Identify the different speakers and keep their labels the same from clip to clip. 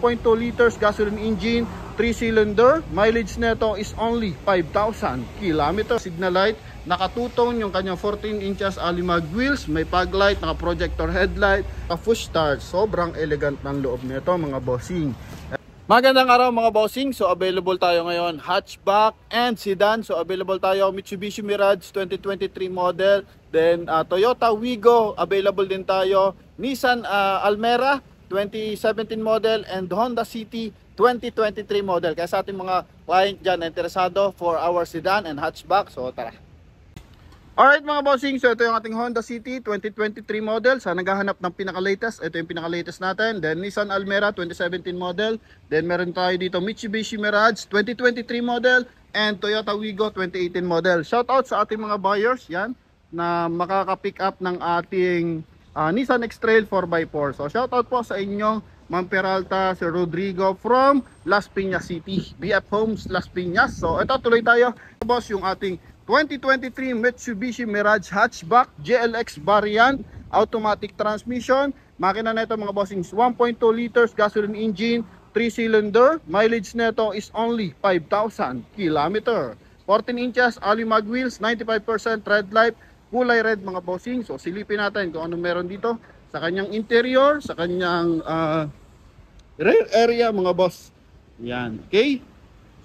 Speaker 1: 1.2 liters gasoline engine, 3-cylinder. Mileage nito is only 5,000 km. Signal light, naka two-tone yung kanyang 14 inches alimag wheels, may fog light, naka projector headlight, naka push start. Sobrang elegant ng loob nito mga bossing. Magandang araw mga bossing. So available tayo ngayon hatchback and sedan. So available tayo Mitsubishi Mirage 2023 model, then Toyota Wigo available din tayo, Nissan Almera 2017 model, and Honda City 2023 model. Kaya sa ating mga client dyan na interesado for our sedan and hatchback, so tara. Alright mga bossing, so ito yung ating Honda City 2023 model. Sa naghahanap ng pinaka-latest, ito yung pinaka-latest natin. Then Nissan Almera 2017 model. Then meron tayo dito Mitsubishi Mirage 2023 model and Toyota Wigo 2018 model. Shoutout sa ating mga buyers yan na makaka-pick up ng ating Nissan X-Trail 4x4. So shoutout po sa inyo Ma'am Peralta, Sir Rodrigo from Las Piñas City, BF Homes Las Piñas. So ito, tuloy tayo boss, yung ating 2023 Mitsubishi Mirage Hatchback GLX variant, automatic transmission. Makina na ito mga bossings, 1.2 liters gasoline engine, 3-cylinder. Mileage nito is only 5,000 km. 14 inches alimag wheels, 95% red light, kulay red mga bossing. So silipin natin kung ano meron dito sa kanyang interior, sa kanyang rear area mga boss. Yan, okay.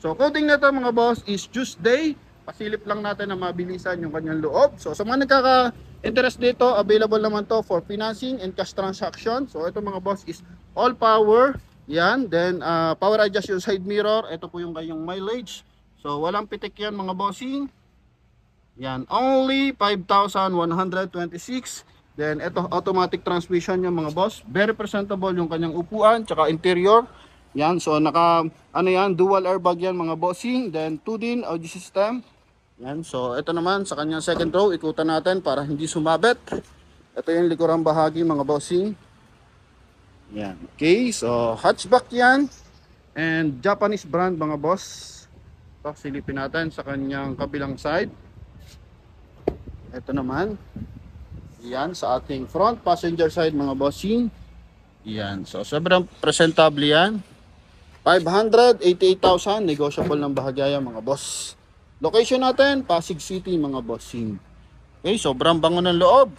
Speaker 1: So coding nito mga boss is Tuesday. Pasilip lang natin na mabilisan yung kanyang loob. So sa mga nagkaka-interest dito, available naman to for financing and cash transaction. So ito mga boss is all power. Yan, then power adjust yung side mirror. Ito po yung kanyang mileage. So walang pitik yan mga bossing. Yan, only 5,126. Then ito automatic transmission yung mga boss. Very presentable yung kanyang upuan tsaka interior. Yan, so naka yan, dual airbag yan mga bossing. Then 2-din audio system. Yan, so ito naman sa kanyang second row, ikutan natin para hindi sumabit. Ito yung likurang bahagi mga bossing. Yan, okay, so hatchback yan and Japanese brand mga boss. Ito, silipin natin sa kanyang kabilang side. Ito naman, yan sa ating front passenger side mga bossing. Yan, so sobrang presentable yan. 588,000, negotiable ng bahagya mga boss. Location natin, Pasig City mga bossing. Okay, sobrang bango ng loob.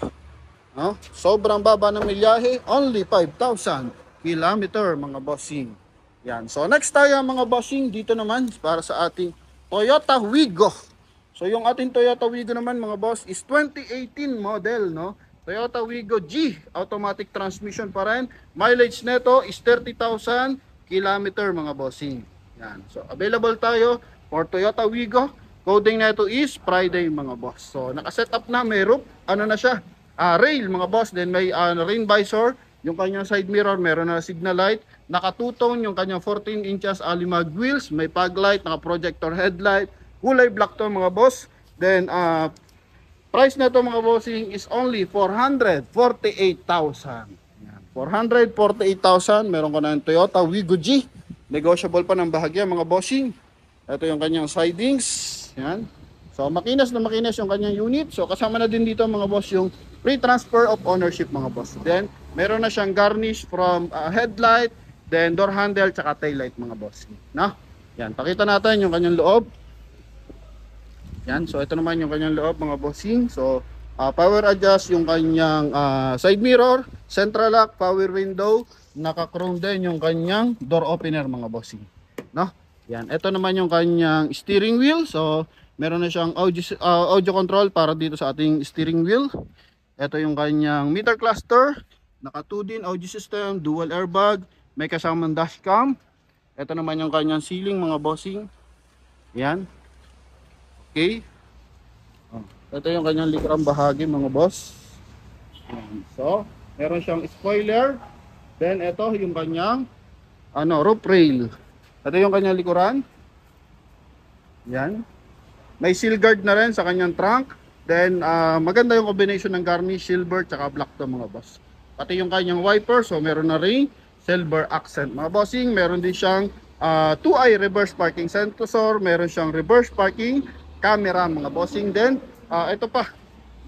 Speaker 1: Sobrang baba ng milyahe, only 5,000 km mga bossing. Yan, so next tayo mga bossing, dito naman para sa ating Toyota Wigo. So yung ating Toyota Wigo naman mga boss is 2018 model, no? Toyota Wigo G, automatic transmission pa rin. Mileage neto is 30,000 kilometer mga bossing. Yan. So available tayo for Toyota Wigo. Coding neto is Friday mga boss. So naka-set up na, may roof, ano na siya? Rail mga boss, then may rain visor, yung kanyang side mirror, meron na signal light, naka two-tone yung kanyang 14 inches alimag wheels, may fog light, naka projector headlight, kulay black to mga boss. Then price nito mga bossing is only 448,000. 448,000, meron ka na ng Toyota Wigo G. Negotiable pa ng bahagya mga bossing. Ito yung kanyang sidings. Yan. So makinis na makinis yung kanyang unit. So kasama na din dito mga boss yung free transfer of ownership mga boss. Then meron na siyang garnish from headlight, then door handle, tsaka tail light mga boss. No? Yan, pakita natin yung kanyang loob. Yan, so ito naman yung kanyang loob mga bossing. So power adjust yung kanyang side mirror, central lock, power window, naka-chrome din yung kanyang door opener mga bossing. No? Yan, ito naman yung kanyang steering wheel. So meron na siyang audio control para dito sa ating steering wheel. Ito yung kanyang meter cluster, naka 2-din audio system, dual airbag, may kasamang dashcam. Ito naman yung kanyang ceiling mga bossing. Yan. Okay. Ito yung kanyang likurang bahagi mga boss. So, meron siyang spoiler. Then ito yung kanyang roof rail. Ito yung kanyang likuran. Yan. May seal guard na rin sa kanyang trunk. Then maganda yung combination ng garnish, silver, tsaka black to mga boss. Pati yung kanyang wiper, so meron na ring silver accent mga bossing. Meron din siyang 2-eye reverse parking sensor. Meron siyang reverse parking camera mga bossing. Then ito pa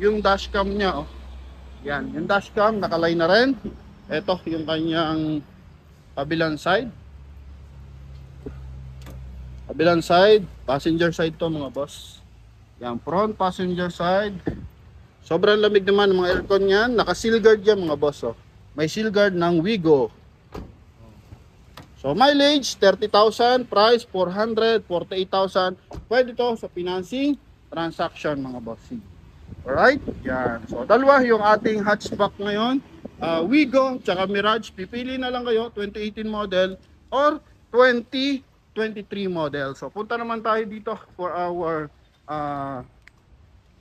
Speaker 1: yung dashcam niya. Yan, yung dashcam nakalay na rin. Ito yung kanyang kabilang side. Kabilang side, passenger side to mga boss. Yan, front passenger side. Sobrang lamig naman ng mga aircon yan. Naka-seal guard yan mga boss. Oh. May seal guard ng Wigo. So mileage 30,000, price 400, 48,000. Pwede to sa financing transaction mga bossing. Alright? Yan. So dalawa yung ating hatchback ngayon. Wigo tsaka Mirage. Pipili na lang kayo 2018 model or 2023 model. So punta naman tayo dito for our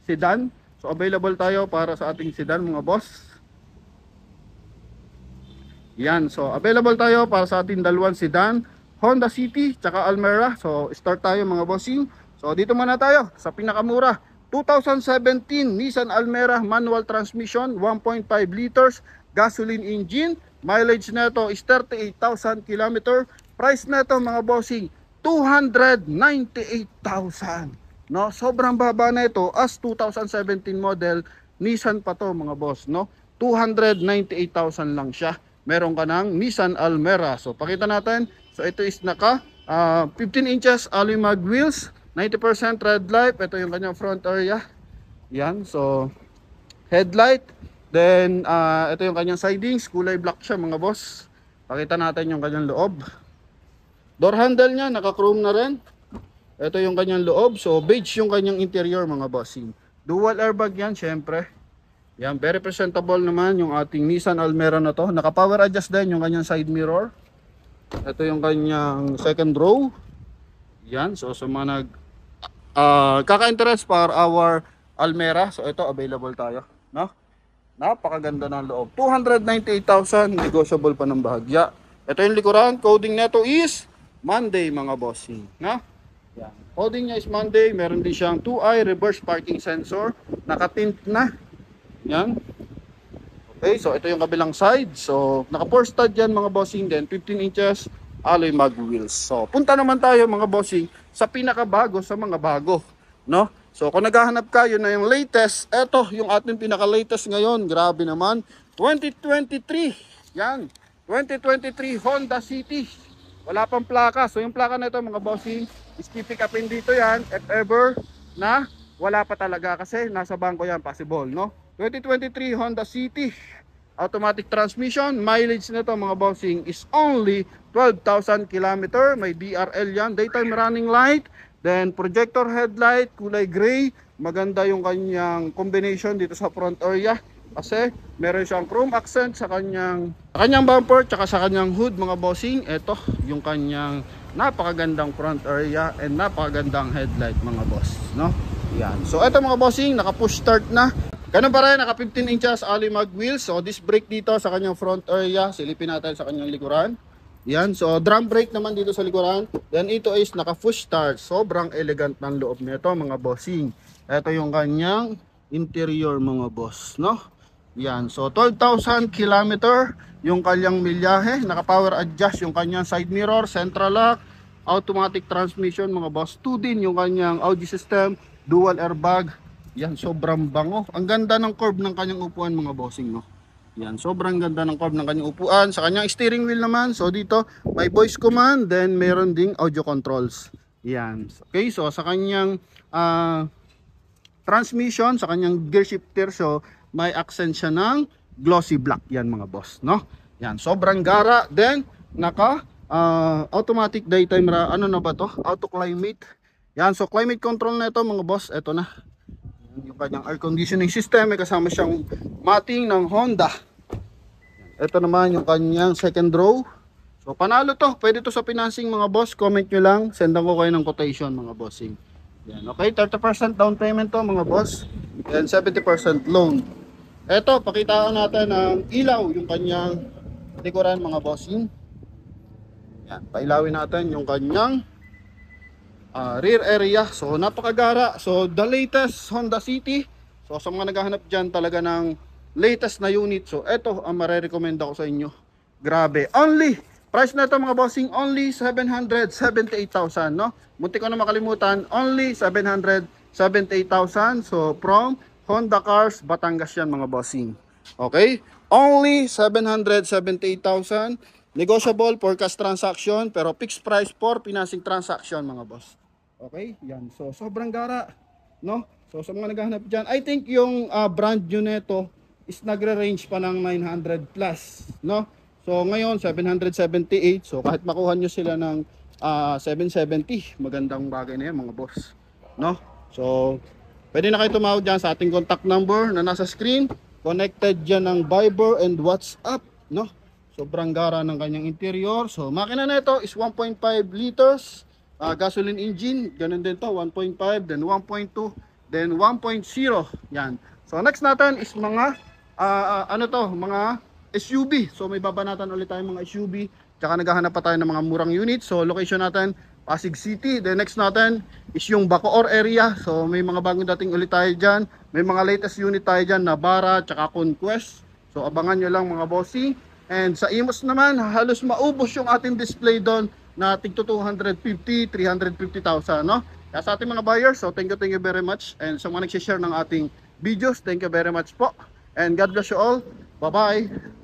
Speaker 1: sedan. So available tayo para sa ating sedan mga boss. Yan, so available tayo para sa ating dalawang sedan, Honda City tsaka Almera. So start tayo mga bossing. So dito muna tayo sa pinakamura, 2017 Nissan Almera manual transmission, 1.5 liters, gasoline engine. Mileage nito is 38,000 km. Price nito mga bossing, 298,000. No, sobrang baba na ito as 2017 model Nissan pa to mga boss, no. 298,000 lang siya. Meron ka ng Nissan Almera. So pakita natin. So ito is naka 15 inches alloy mag wheels, 90% red light. Ito yung kanyang front area. Yan. So headlight. Then ito yung kanyang sidings, kulay black siya mga boss. Pakita natin yung kanyang loob. Door handle niya naka chrome na rin. Ito yung kanyang loob. So beige yung kanyang interior mga bossing. Dual airbag yan syempre. Yan, very presentable naman yung ating Nissan Almera na to. Naka power adjust din yung kanyang side mirror. Ito yung kanyang second row. Yan, so sa mga kaka-interest for our Almera. So ito available tayo, no? Napakaganda ng loob. 298,000, negotiable pa ng bahagya. Ito yung likuran, coding neto is Monday mga bossing, no? Yan. Coding niya is Monday, meron din siyang 2-eye reverse parking sensor, naka-tint na. Yan. Okay, so ito yung kabilang side. So naka 4 stud yan mga bossing, then 15 inches alloy mag wheels. So punta naman tayo mga bossing sa pinakabago sa mga bago, no? So kung naghahanap kayo na yung latest, ito yung ating pinaka-latest ngayon. Grabe naman, 2023. Yan, 2023 Honda City. Wala pang plaka. So yung plaka na ito mga bossing, pick upin dito yan if ever na wala pa talaga kasi nasa bangko yan, possible, no? 2023 Honda City automatic transmission. Mileage nito mga bossing is only 12,000 km. May DRL yan, daytime running light, then projector headlight, kulay gray. Maganda yung kanyang combination dito sa front area kasi meron siyang chrome accent sa kanyang bumper tsaka sa kanyang hood mga bossing. Ito yung kanyang napakagandang front area and napakagandang headlight mga boss, no? Yan. So ito mga bossing, naka push start na. Ganun pa rin, naka 15 inches alloy mag wheels. So disc brake dito sa kanyang front area. Silipin natin sa kanyang likuran. Yan, so drum brake naman dito sa likuran. Then ito is naka push start. Sobrang elegant ng loob nito mga bossing. Ito yung kanyang interior mga boss, no? Yan, so 12,000 km yung kanyang milyahe. Naka power adjust yung kanyang side mirror, central lock, automatic transmission mga boss. 2 din yung kanyang audio system, dual airbag. Yan, sobrang bango. Ang ganda ng curve ng kanyang upuan mga bossing, no? Yan, sobrang ganda ng curve ng kanyang upuan. Sa kanyang steering wheel naman, so dito may voice command, then meron ding audio controls. Yan. Okay, so sa kanyang transmission, sa kanyang gear shifter, so may accent siya ng glossy black yan mga boss, no? Yan, sobrang gara. Then naka automatic daytime ano na ba to? Auto climate. Yan, so climate control na ito mga boss. Ito na yung kanyang air conditioning system, may kasama siyang mating ng Honda. Ito naman yung kanyang second row. So panalo to, pwede to sa financing mga boss. Comment nyo lang, sendan ko kayo ng quotation mga bossing. Yan, okay, 30% down payment to mga boss, and 70% loan. Ito, pakitaan natin ng ilaw yung kanyang likuran mga bossing. Yan, pailawin natin yung kanyang rear area. So napakagara. So the latest Honda City. So sa mga naghahanap dyan talaga ng latest na unit, so ito ang marerecommend ako sa inyo. Grabe, only price na ito mga bossing, only 778,000, no? Munti ko na makalimutan, only 778,000. So from Honda Cars Batangas yan mga bossing. Okay, only 778,000. Negotiable for cash transaction pero fixed price for financing transaction mga boss. Okay, yan. So sobrang gara, no? So sa mga naghahanap diyan, I think yung brand new nito is nagre-range pa ng 900 plus, no? So ngayon 778. So kahit makuha nyo sila ng 770, magandang bagay na yan mga boss, no? So pwede na kayo tumawag diyan sa ating contact number na nasa screen. Connected diyan ng Viber and WhatsApp, no? Sobrang gara ng kanyang interior. So makina na ito is 1.5 liters gasoline engine. Ganun din to, 1.5, then 1.2, then 1.0. Yan. So next natin is mga ano to, mga SUV. So may babanatan ulit tayong mga SUV. Tsaka naghahanap pa tayo ng mga murang unit. So location natin Pasig City. The next natin is yung Bacoor area. So may mga bagong dating ulit tayo dyan. May mga latest unit tayo dyan, Navara, tsaka Conquest. So abangan nyo lang mga bossy. And sa Imos naman, halos maubos yung ating display doon na tigto 250, 350,000, no? Kaya sa ating mga buyers, so thank you very much. And sa mga nagsishare ng ating videos, thank you very much po. And God bless you all. Bye-bye.